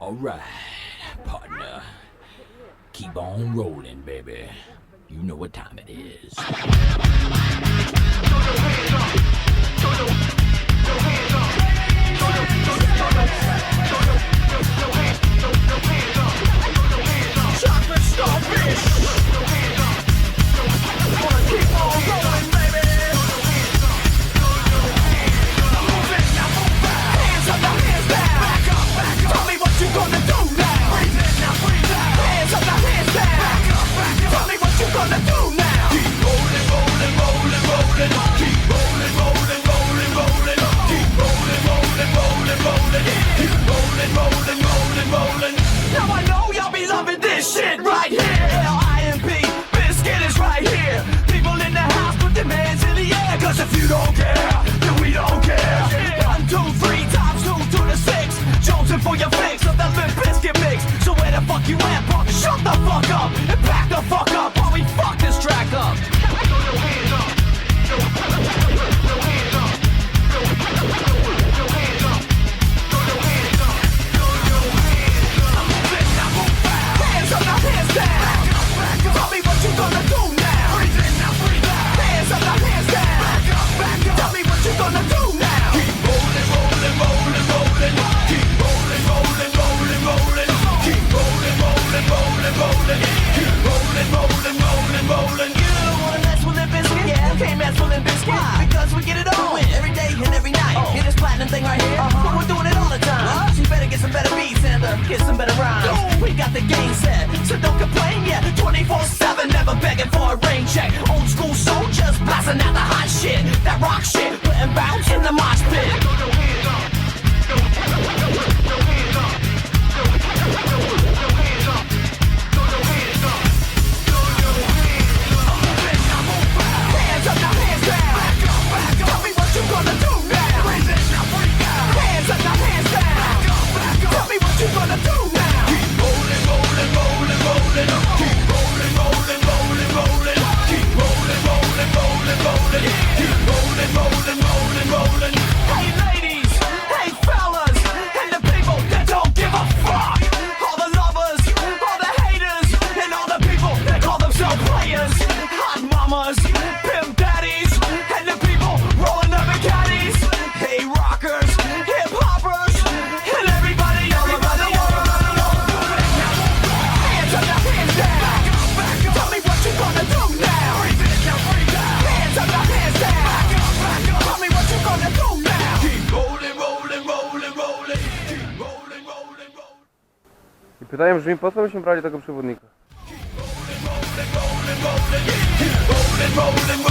Alright, partner. Keep on rolling, baby. You know what time it is. Chocolate starfish. Wanna keep on rolling, baby. Move it, now move back. Hands up, now hands down. Back up, back up. Tell me what you gonna do now. Breathe in, now breathe out. Hands up, now hands down. Back up, back up. Tell me what you gonna do now. Keep rolling, rolling, rolling, rolling. Keep rolling, rolling, rolling, rolling. Keep rolling, rolling, rolling, rolling. Keep rolling, rolling, rolling, rolling. Now I know y'all be loving this shit right here. L-I-M-P, Biscuit is right here. People in the house put their hands in the air. Cause if you don't care, then we don't care. 1, 2, 3 times 2 to the 6. Jonesing for your fix of that Limp Biscuit mix. So where the fuck you at, punk? Shut the fuck up and back the fuck up while we fuck this track up. Throw your hands up. Throw your hands up. Throw your hands up. Throw your hands up. Throw your hands up. I'm moving, now move fast. Hands up, now hands down. Back up, back up. Tell me what you gonna do now. Breathe in, now breathe out. Hands up, now hands down. Back up, back up. Tell me what you gonna do now. Keep rolling, rolling, rolling, rolling. Keep rolling, rolling, rolling, rolling. Keep rolling, rolling, rolling, rolling. Keep rolling, rolling, rolling, rolling. You don't wanna mess with Limp Bizkit? Yeah, you can't mess with Limp Bizkit. Why? Because we get it on every day and every night. Hear this platinum thing right here? But we're doing it all the time. So you better get some better beats and get some better rhymes. We got the game set, so don't complain yet. 24/7, never begging for a rain check. Old school soldiers blasting out the hot shit. That rock shit, letting bounce in the mosh pit. Throw your hands up. Throw your hands up. Throw your hands up. Throw your hands up. Throw your hands up. Throw your hands up. I'm moving, now move fast. Hands up, now hands down. Back up, back up. Tell me what you gonna do now. Breathe in, now breathe out. Hands up, now hands down. Back up, back up. Tell me what you gonna do now. Keep rolling, rolling, rolling, rolling. Keep rolling, rolling, rolling, rolling. Keep rolling, rolling, rolling, rolling. Keep rolling, rolling, rolling, rolling. Hey ladies, hey fellas, and the people that don't give a fuck. All the lovers, all the haters, and all the people that call themselves players. Hot mamas, pimp daddies, and the people rolling up in caddies. Hey rockers, hip hoppers, and everybody around the world. Hands up, now hands down. Back up, back up. Tell me what you gonna do now. Breathe in, now breathe out. Hands up, now hands down. Back up, back up. Tell me what you gonna do now. Keep rolling, rolling, rolling, rolling. Keep rolling, rolling, rolling. I pytanie brzmi, po co byśmy brali tego przewodnika? Keep rolling, rolling, rolling, rolling. Keep rolling, rolling,